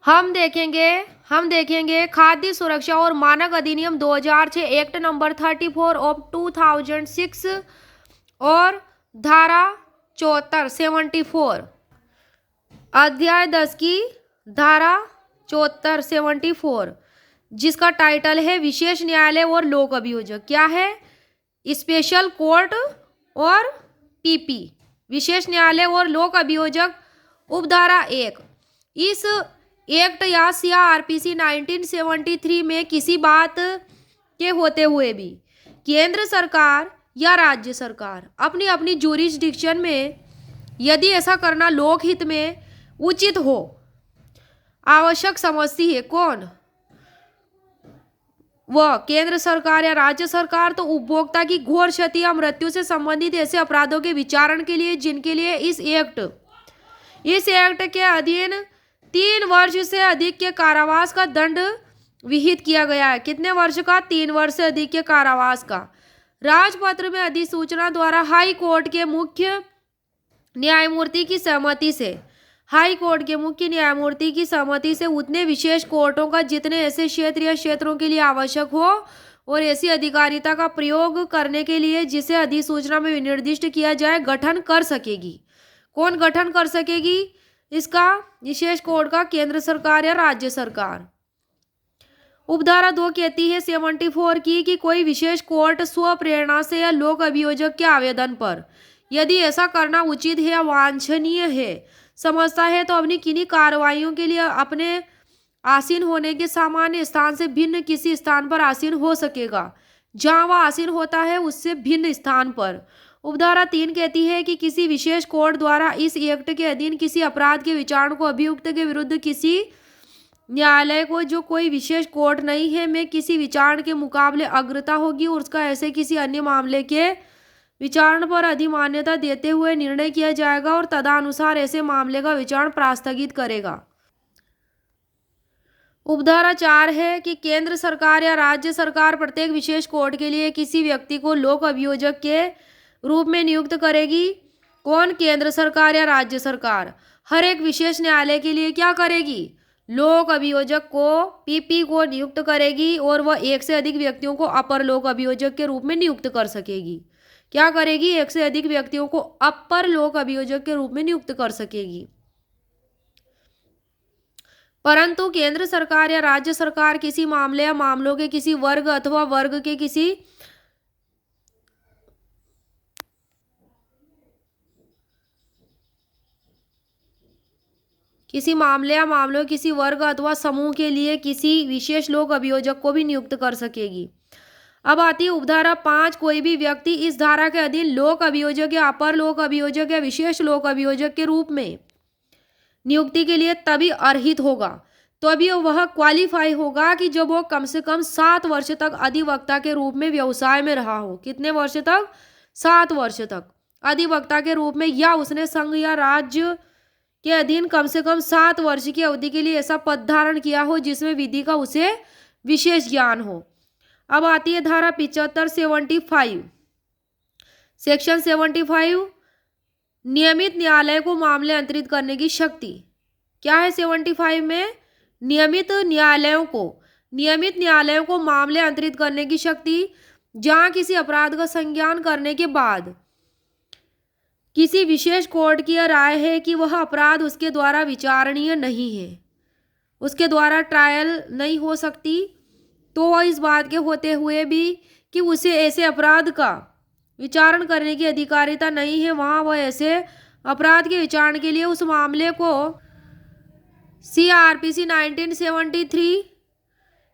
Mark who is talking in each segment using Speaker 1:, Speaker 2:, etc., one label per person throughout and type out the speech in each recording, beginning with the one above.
Speaker 1: हम देखेंगे खाद्य सुरक्षा और मानक अधिनियम 2006 एक्ट नंबर 34 ऑफ 2006 और धारा 74 74 अध्याय 10 की धारा 74 74 जिसका टाइटल है विशेष न्यायालय और लोक अभियोजक। क्या है? स्पेशल कोर्ट और पीपी, विशेष न्यायालय और लोक अभियोजक। उपधारा 1, इस एक्ट या सीआरपीसी 1973 में किसी बात के होते हुए भी केंद्र सरकार या राज्य सरकार अपनी अपनी ज्यूरिसडिक्शन में यदि ऐसा करना लोकहित में उचित हो, आवश्यक समझती है, कौन? वह केंद्र सरकार या राज्य सरकार तो उपभोक्ता की घोर क्षति या मृत्यु से संबंधित ऐसे अपराधों के विचारण के लिए जिनके लिए इस एक्ट के अधीन 3 वर्ष से अधिक के कारावास का दंड विहित किया गया है। कितने वर्ष का? 3 वर्ष से अधिक के कारावास का। राजपत्र में अधिसूचना द्वारा हाई कोर्ट के मुख्य न्यायमूर्ति की सहमति से उतने विशेष कोर्टों का जितने ऐसे क्षेत्र या क्षेत्रों के लिए आवश्यक हो और ऐसी अधिकारिता का प्रयोग करने के लिए जिसे अधिसूचना में निर्दिष्ट किया जाए गठन कर सकेगी। कौन गठन कर सकेगी इसका विशेष कोर्ट का? केंद्र सरकार या राज्य सरकार। उपधारा 2 कहती है 74 की कि कोई विशेष कोर्ट स्व प्रेरणा से या लोक अभियोजक के आवेदन पर यदि ऐसा करना उचित है या वांछनीय है समझता है तो अपनी किन्हीं कार्रवाइयों के लिए अपने आसीन होने के सामान्य स्थान से भिन्न किसी स्थान पर आसीन हो सकेगा जहां वह आसीन होता है उससे भिन्न स्थान पर। उपधारा 3 कहती है कि किसी विशेष कोर्ट द्वारा इस एक्ट के अधीन किसी अपराध के विचारण को अभियुक्त के विरुद्ध किसी न्यायालय को जो कोई विशेष कोर्ट नहीं है में किसी विचारण के मुकाबले अग्रता होगी और उसका ऐसे किसी अन्य मामले के विचारण पर अधिमान्यता देते हुए निर्णय किया जाएगा और तदनुसार ऐसे मामले का विचारण प्रास्थगित करेगा। उपधारा 4 है कि केंद्र सरकार या राज्य सरकार प्रत्येक विशेष कोर्ट के लिए किसी व्यक्ति को लोक अभियोजक के रूप में नियुक्त करेगी। कौन? केंद्र सरकार या राज्य सरकार हर एक विशेष न्यायालय के लिए क्या करेगी? लोक अभियोजक को, पीपी को नियुक्त करेगी और वह एक से अधिक व्यक्तियों को अपर लोक अभियोजक के रूप में नियुक्त कर सकेगी। क्या करेगी? एक से अधिक व्यक्तियों को अपर लोक अभियोजक के रूप में नियुक्त कर सकेगी। परंतु केंद्र सरकार या राज्य सरकार किसी मामले या मामलों के किसी वर्ग अथवा वर्ग के किसी मामले या मामलों किसी वर्ग अथवा समूह के लिए किसी विशेष लोक अभियोजक को भी नियुक्त कर सकेगी। अब आती है उपधारा 5, कोई भी व्यक्ति इस धारा के अधीन लोक अभियोजक या अपर लोक अभियोजक या विशेष लोक अभियोजक के रूप में नियुक्ति के लिए तभी अर्हित होगा तो अभी वह क्वालिफाई होगा कि जब वो कम से कम 7 वर्ष तक अधिवक्ता के रूप में व्यवसाय में रहा हो। कितने वर्ष तक? 7 वर्ष तक अधिवक्ता के रूप में, या उसने संघ या राज्य के अधीन कम से कम 7 वर्ष की अवधि के लिए ऐसा पद धारण किया हो जिसमें विधि का उसे विशेष ज्ञान हो। अब आती है धारा 75 75 सेक्शन 75, नियमित न्यायालय को मामले अंतरित करने की शक्ति। क्या है 75 में? नियमित न्यायालयों को मामले अंतरित करने की शक्ति जहां किसी अपराध का संज्ञान करने के बाद किसी विशेष कोर्ट की राय है कि वह अपराध उसके द्वारा विचारणीय नहीं है, उसके द्वारा ट्रायल नहीं हो सकती, तो वह इस बात के होते हुए भी कि उसे ऐसे अपराध का विचारण करने की अधिकारिता नहीं है, वहां वह ऐसे अपराध के विचारण के लिए उस मामले को सीआरपीसी 1973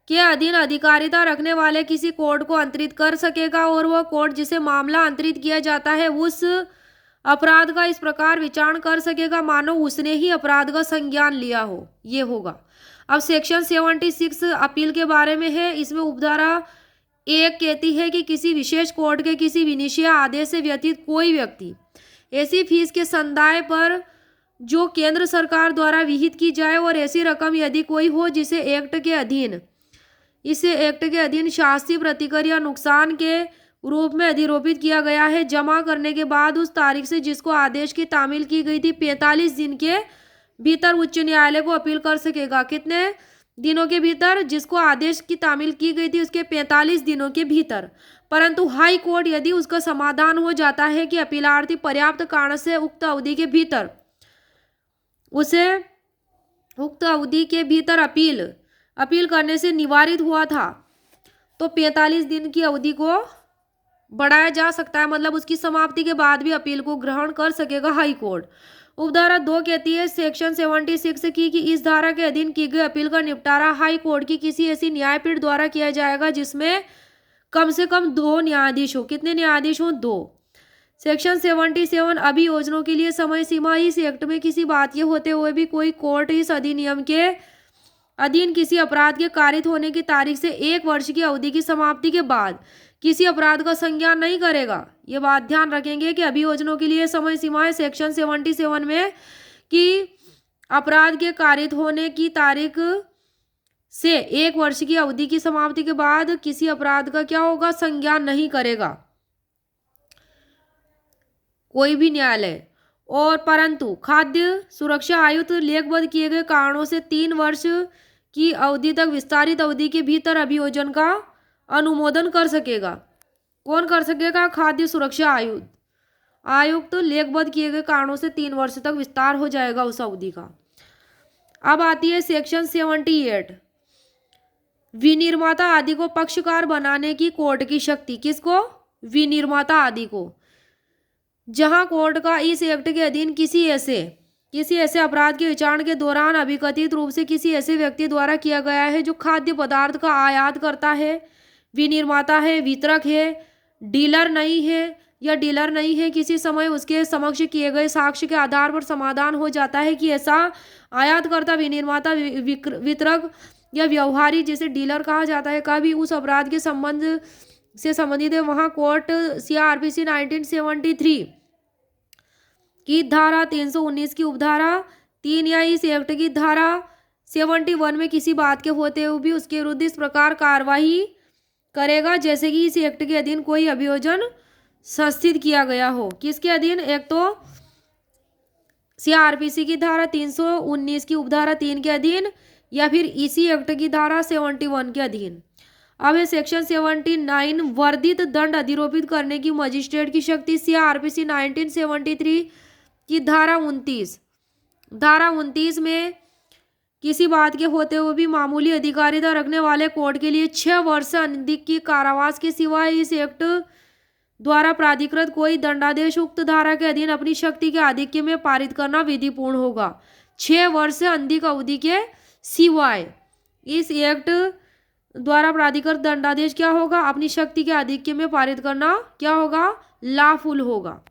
Speaker 1: के अधीन अधिकारिता रखने वाले किसी कोर्ट को अंतरित कर सकेगा और वह कोर्ट जिसे मामला अंतरित किया जाता है उस अपराध का इस प्रकार विचारण कर सकेगा मानो उसने ही अपराध का संज्ञान लिया हो। ये होगा। अब सेक्शन 76 अपील के बारे में है। इसमें उपधारा 1 कहती है कि किसी विशेष कोर्ट के किसी विनिश्चय आदेश से व्यतीत कोई व्यक्ति ऐसी फीस के संदाय पर जो केंद्र सरकार द्वारा विहित की जाए और ऐसी रकम यदि कोई हो जिसे एक्ट के अधीन शास्ति प्रतिकर या नुकसान के रूप में अधिरोपित किया गया है, जमा करने के बाद उस तारीख से जिसको आदेश की तामील की गई थी 45 दिन के भीतर उच्च न्यायालय को अपील कर सकेगा। कितने दिनों के भीतर? जिसको आदेश की तामील की गई थी उसके 45 दिनों के भीतर। परंतु हाई कोर्ट यदि उसका समाधान हो जाता है कि अपीलार्थी पर्याप्त कारण से उक्त अवधि के भीतर उसे उक्त अवधि के भीतर अपील करने से निवारित हुआ था, तो 45 दिन की अवधि को बढ़ाया जा सकता है, मतलब उसकी समाप्ति के बाद भी अपील को ग्रहण कर सकेगा हाई कोर्ट। उपधारा 2 कहती है सेक्शन 76 की कि इस धारा के अधीन की गई अपील का निपटारा हाई कोर्ट की किसी ऐसी न्यायपीठ द्वारा किया जाएगा जिसमें कम से कम 2 न्यायाधीश हो। कितने न्यायाधीश हो? 2। सेक्शन 77 अभियोजनों के लिए समय सीमा। इस एक्ट में किसी बात के होते हुए भी कोई कोर्ट इस अधिनियम के अधीन किसी अपराध के कारित होने की तारीख से 1 वर्ष की अवधि की समाप्ति के बाद किसी अपराध का संज्ञान नहीं करेगा। ये बात ध्यान रखेंगे कि अभियोजनों के लिए समय सीमा है सेक्शन 77 में कि अपराध के कारित होने की तारीख से 1 वर्ष की अवधि की समाप्ति के बाद किसी अपराध का क्या होगा? संज्ञान नहीं करेगा कोई भी न्यायालय। और परंतु खाद्य सुरक्षा आयुक्त लेखबद्ध किए गए कारणों से 3 वर्ष की अवधि तक विस्तारित अवधि के भीतर अभियोजन का अनुमोदन कर सकेगा। कौन कर सकेगा? खाद्य सुरक्षा आयुक्त लेखबद्ध किए गए कारणों से 3 वर्ष तक विस्तार हो जाएगा उस अवधि का। अब आती है सेक्शन 78 विनिर्माता आदि को पक्षकार बनाने की कोर्ट की शक्ति। किसको? विनिर्माता आदि को। जहां कोर्ट का इस एक्ट के अधीन किसी ऐसे अपराध के विचारण के दौरान अभिकथित रूप से किसी ऐसे व्यक्ति द्वारा किया गया है जो खाद्य पदार्थ का आयात करता है, विनिर्माता है, वितरक है, डीलर नहीं है, किसी समय उसके समक्ष किए गए साक्ष्य के आधार पर समाधान हो जाता है कि ऐसा आयातकर्ता, विनिर्माता, वितरक या व्यवहारी जिसे डीलर कहा जाता है का भी उस अपराध के संबंध से संबंधित है, वहां कोर्ट CRPC 1973 की धारा 319 की उपधारा 3 या इस एक्ट की धारा 71 में किसी बात के होते हुए भी उसके विरुद्ध इस प्रकार कार्रवाई करेगा जैसे कि इस एक्ट के अधीन कोई अभियोजन संस्थित किया गया हो। किसके अधीन? एक तो CRPC की धारा 319 की उपधारा 3 के अधीन या फिर इसी एक्ट की धारा 71 के अधीन। अब है सेक्शन 79 वर्धित दंड अधिरोपित करने की मजिस्ट्रेट की शक्ति। CRPC 1973 की धारा 29 में किसी बात के होते हुए भी मामूली अधिकारिता रखने वाले कोर्ट के लिए 6 वर्ष से अधिक की कारावास के सिवाय इस एक्ट द्वारा प्राधिकृत कोई दंडादेश उक्त धारा के अधीन अपनी शक्ति के आधिक्य में पारित करना विधिपूर्ण होगा। 6 वर्ष से अधिक अवधि के सिवाय इस एक्ट द्वारा प्राधिकृत दंडादेश क्या होगा? अपनी शक्ति के आधिक्य में पारित करना क्या होगा? लॉफुल होगा।